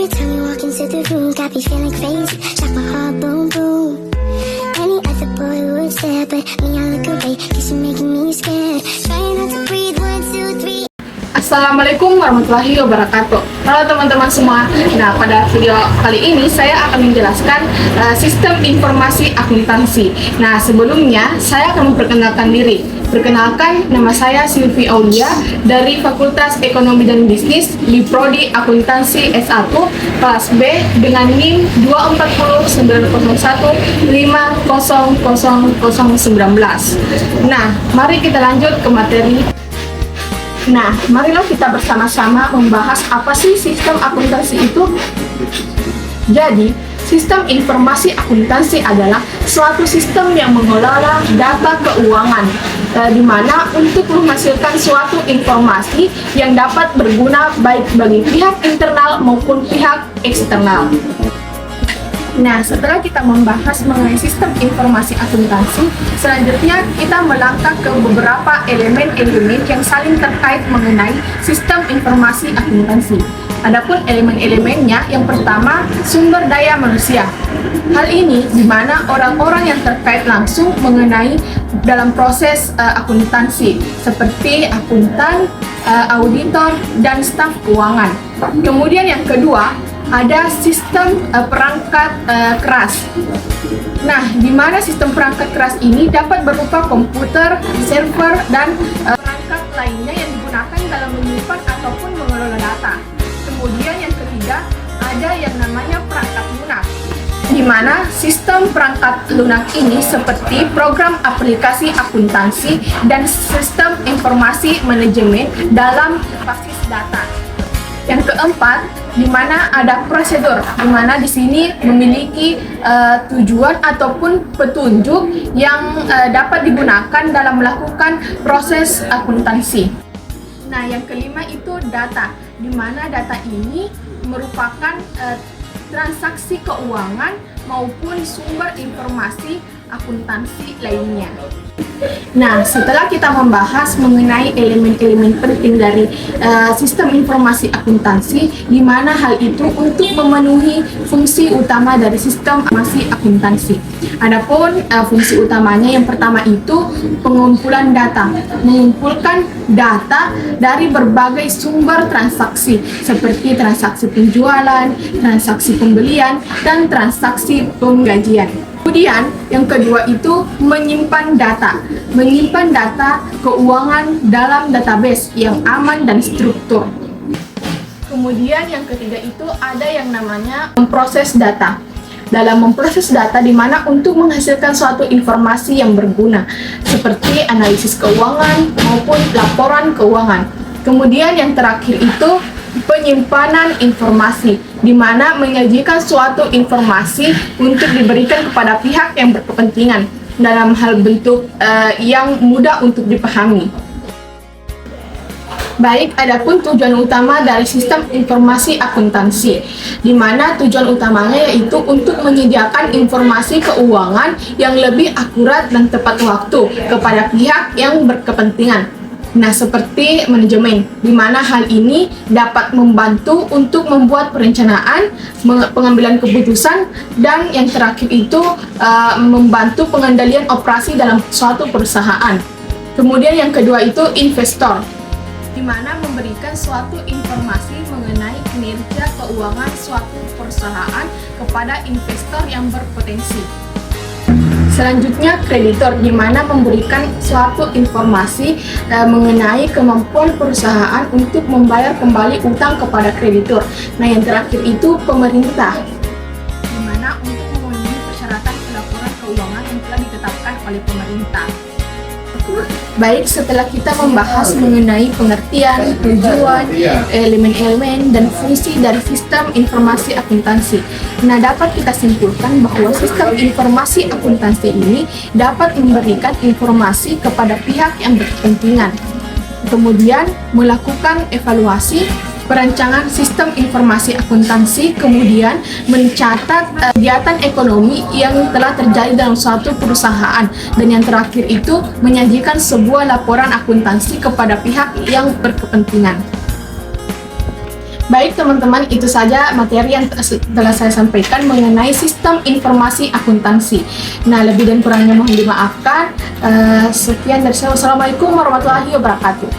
Every time you walk into the room, got me feeling crazy. Shock my heart, boom, boom. Any other boy would stare, but me, I look away, cause you're making me scared. Trying not to breathe, 1, 2, 3. Assalamualaikum warahmatullahi wabarakatuh. Halo teman-teman semua. Nah, pada video kali ini saya akan menjelaskan sistem informasi akuntansi. Nah, sebelumnya saya akan memperkenalkan diri. Perkenalkan, nama saya Silvi Aulia dari Fakultas Ekonomi dan Bisnis di Prodi Akuntansi S1 kelas B dengan NIM 24091500019. Nah, mari kita lanjut ke materi. Nah, marilah kita bersama-sama membahas apa sih sistem akuntansi itu. Jadi, sistem informasi akuntansi adalah suatu sistem yang mengelola data keuangan, di mana untuk menghasilkan suatu informasi yang dapat berguna baik bagi pihak internal maupun pihak eksternal. Nah, setelah kita membahas mengenai sistem informasi akuntansi, selanjutnya kita melangkah ke beberapa elemen-elemen yang saling terkait mengenai sistem informasi akuntansi. Adapun elemen-elemennya, yang pertama, sumber daya manusia. Hal ini di mana orang-orang yang terkait langsung mengenai dalam proses akuntansi, seperti akuntan, auditor, dan staf keuangan. Kemudian yang kedua, ada sistem perangkat keras. Nah, di mana sistem perangkat keras ini dapat berupa komputer, server, dan perangkat lainnya yang digunakan dalam menyimpan ataupun mengelola data. Kemudian yang ketiga, ada yang namanya perangkat lunak, di mana sistem perangkat lunak ini seperti program aplikasi akuntansi dan sistem informasi manajemen dalam basis data. Yang keempat, di mana ada prosedur, di mana di sini memiliki tujuan ataupun petunjuk yang dapat digunakan dalam melakukan proses akuntansi. Nah, yang kelima itu data, di mana data ini merupakan transaksi keuangan maupun sumber informasi akuntansi lainnya. Nah, setelah kita membahas mengenai elemen-elemen penting dari sistem informasi akuntansi, di mana hal itu untuk memenuhi fungsi utama dari sistem informasi akuntansi. Adapun fungsi utamanya yang pertama itu pengumpulan data, mengumpulkan data dari berbagai sumber transaksi seperti transaksi penjualan, transaksi pembelian, dan transaksi penggajian. Kemudian yang kedua itu menyimpan data keuangan dalam database yang aman dan struktur. Kemudian yang ketiga itu ada yang namanya memproses data. Dalam memproses data di mana untuk menghasilkan suatu informasi yang berguna seperti analisis keuangan maupun laporan keuangan. Kemudian yang terakhir itu penyimpanan informasi, di mana menyajikan suatu informasi untuk diberikan kepada pihak yang berkepentingan dalam hal bentuk yang mudah untuk dipahami. Baik, adapun tujuan utama dari sistem informasi akuntansi, di mana tujuan utamanya yaitu untuk menyediakan informasi keuangan yang lebih akurat dan tepat waktu kepada pihak yang berkepentingan. Nah, seperti manajemen, di mana hal ini dapat membantu untuk membuat perencanaan, pengambilan keputusan, dan yang terakhir itu membantu pengendalian operasi dalam suatu perusahaan. Kemudian yang kedua itu investor, di mana memberikan suatu informasi mengenai kinerja keuangan suatu perusahaan kepada investor yang berpotensi. Selanjutnya kreditor, di mana memberikan suatu informasi mengenai kemampuan perusahaan untuk membayar kembali utang kepada kreditor. Nah, yang terakhir itu pemerintah, di mana untuk memenuhi persyaratan pelaporan keuangan yang telah ditetapkan oleh pemerintah. Baik, setelah kita membahas mengenai pengertian, tujuan, elemen-elemen, dan fungsi dari sistem informasi akuntansi, nah dapat kita simpulkan bahwa sistem informasi akuntansi ini dapat memberikan informasi kepada pihak yang berkepentingan, kemudian melakukan evaluasi, perancangan sistem informasi akuntansi, kemudian mencatat kegiatan ekonomi yang telah terjadi dalam suatu perusahaan, dan yang terakhir itu menyajikan sebuah laporan akuntansi kepada pihak yang berkepentingan. Baik teman-teman, itu saja materi yang telah saya sampaikan mengenai sistem informasi akuntansi. Nah, lebih dan kurangnya mohon dimaafkan. Sekian dari saya. Wassalamualaikum warahmatullahi wabarakatuh.